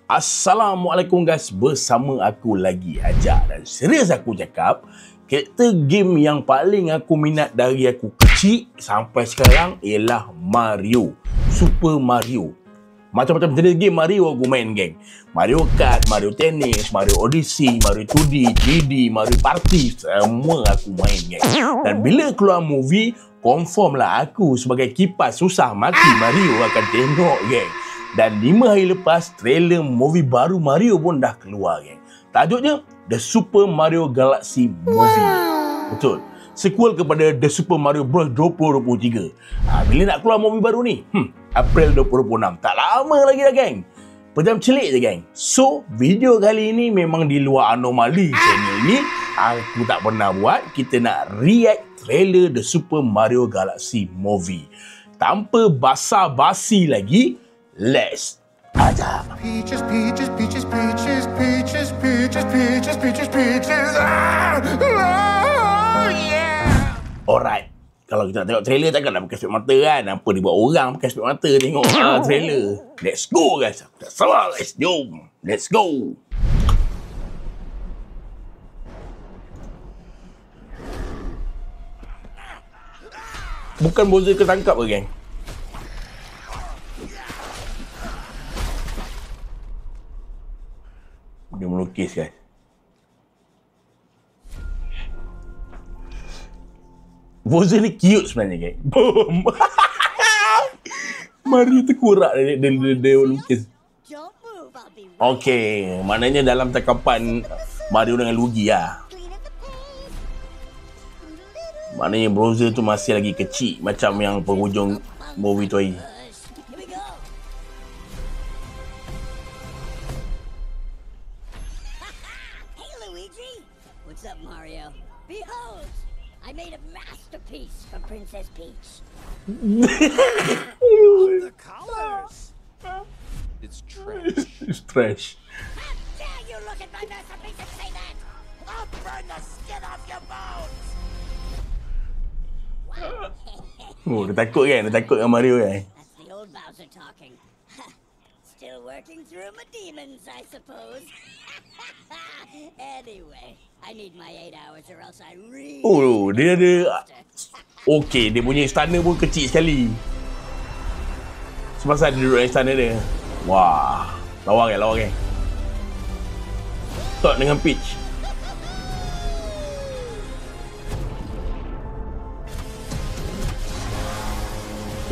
Assalamualaikum guys, bersama aku lagi Ajak. Dan serius aku cakap, karakter game yang paling aku minat dari aku kecil sampai sekarang ialah Mario, Super Mario. Macam-macam jenis game Mario aku main, geng. Mario Kart, Mario Tennis, Mario Odyssey, Mario 2D, 3D, Mario Party, semua aku main, geng. Dan bila keluar movie, confirm lah aku sebagai kipas susah mati Mario akan tengok, geng. Dan 5 hari lepas, trailer movie baru Mario pun dah keluar, geng. Tajuknya The Super Mario Galaxy Movie. Betul. Sequel kepada The Super Mario Bros 2023. Bila nak keluar movie baru ni? April 2026. Tak lama lagi dah, geng. Pejam celik je, geng. So, video kali ini memang di luar anomali channel ni. Aku tak pernah buat. Kita nak react trailer The Super Mario Galaxy Movie. Tanpa basa-basi lagi, let's aja. Peaches, peaches, peaches, peaches, peaches, peaches, peaches, peaches, peaches. Oh, yeah. Alright. Kalau kita nak tengok trailer takkan nak pakai spek mata kan? Apa dia buat orang pakai spek mata tengok trailer. Let's go, guys. Aku tak sabar, guys. Jom. Let's go. Bukan Bowser ketangkap ke, geng? Dia melukis, guys. Bowser ni cute sebenarnya, geng. Boom. Mario terkurak dia lukis. Okey, maknanya dalam cakapan Mario dengan Luigi lah. Maknanya Bowser tu masih lagi kecil macam yang penghujung movie tu hari. What's up, Mario? Behold, I made a masterpiece for Princess Peach. The colors. It's trash. It's trash. How dare you look at my masterpiece and say that? I'll burn the skin off your bones. Oh, dia takut kan? Dia takut dengan Mario kan? That's the old Bowser talking. Still working through my demons, I suppose. Anyway, I need my 8 hours or else I really... Oh, dia ada... Okey, dia punya istana pun kecil sekali. Semasa dia duduk dalam istana dia. Wah, lawa kan? Todd dengan Peach.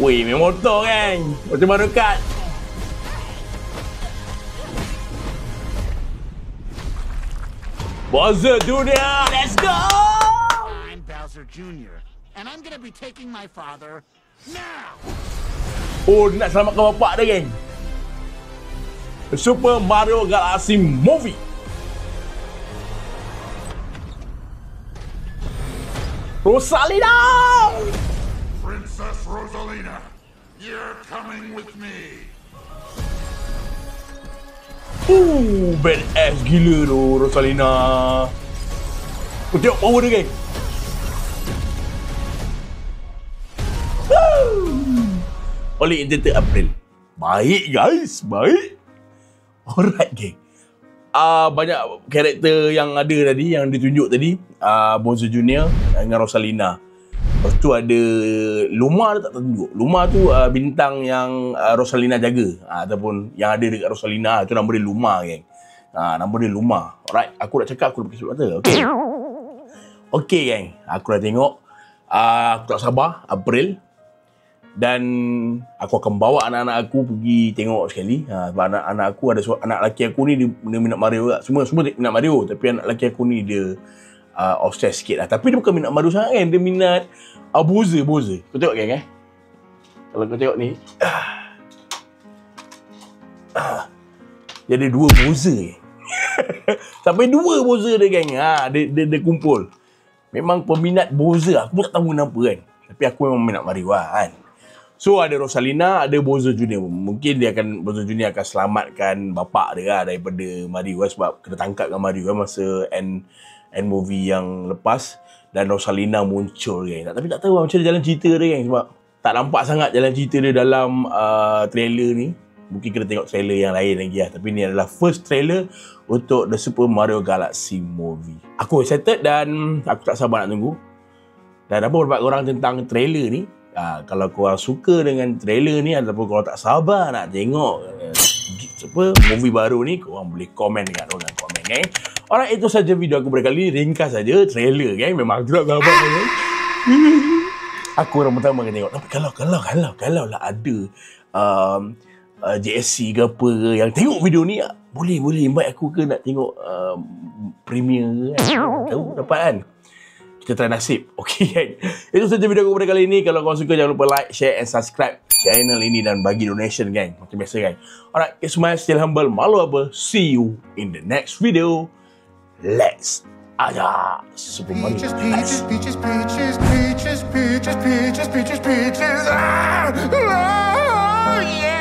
Weh, main motor kan? Macam Mario Kart. Bowser Jr., let's go! I'm Bowser Jr. and I'm gonna be taking my father now. Oh, dia nak selamatkan bapak dia, geng. Super Mario Galaxy Movie. Rosalina! Princess Rosalina, you're coming with me. Badass gila tu Rosalina. Oh, tengok power dia, geng. Oleh Entertainment April. Baik, guys. Baik. Alright, geng. Banyak karakter yang ada tadi, yang ditunjuk tadi. Bowser Jr. dengan Rosalina. Lepas tu ada Luma, dia tak tunjuk. Luma tu bintang yang Rosalina jaga, ataupun yang ada dekat Rosalina. Itu nama dia Luma, geng. Nama dia Luma. Alright, aku dah cakap aku dah pakai sebab mata. Okay. Okay, geng. Aku dah tengok. Aku tak sabar. April. Dan aku akan bawa anak-anak aku pergi tengok sekali. Sebab anak-anak aku ada anak lelaki aku ni dia minat Mario lah. Semua minat Mario. Tapi anak lelaki aku ni dia obses sikit lah. Tapi dia bukan minat Mario sangat, kan. Dia minat Bowser. Kau tengok, geng, Kalau kau tengok ni, dia ada 2 Bowser. Sampai 2 Bowser dia, geng. Dia kumpul. Memang peminat Bowser. Aku pun tak tahu kenapa, kan. Tapi aku memang minat Mario lah, kan. So, ada Rosalina, ada Bowser Jr. Mungkin Bowser Jr. akan selamatkan bapak dia lah daripada Mario lah, sebab kena tangkap dengan Mario lah masa end movie yang lepas. Dan Rosalina muncul, geng. Tapi tak tahu macam mana jalan cerita dia, geng. Sebab tak nampak sangat jalan cerita dia dalam trailer ni. Mungkin kita tengok trailer yang lain lagi lah. Tapi ni adalah first trailer untuk The Super Mario Galaxy Movie. Aku excited dan aku tak sabar nak tunggu. Dan apa pendapat korang tentang trailer ni? Kalau korang suka dengan trailer ni ataupun korang tak sabar nak tengok movie baru ni, korang boleh komen dekat orang komen, okay? Alright, itu saja video aku pada kali ni. Ringkas saja trailer, okay? Memang aku tak sabar, okay? Aku orang pertama akan tengok. Tapi kalau lah ada JSC ke apa ke yang tengok video ni, boleh invite aku ke nak tengok premiere kan? Tahu dapat kan? Kita try nasib. Okay kan? Itu saja video aku pada kali ini. Kalau korang suka, jangan lupa like, share and subscribe channel ini dan bagi donation, gang. Macam biasa, gang. Alright, smile, still humble, malu apa. See you in the next video. Let's aja Super Mario. Peaches. Ah! Oh, yeah!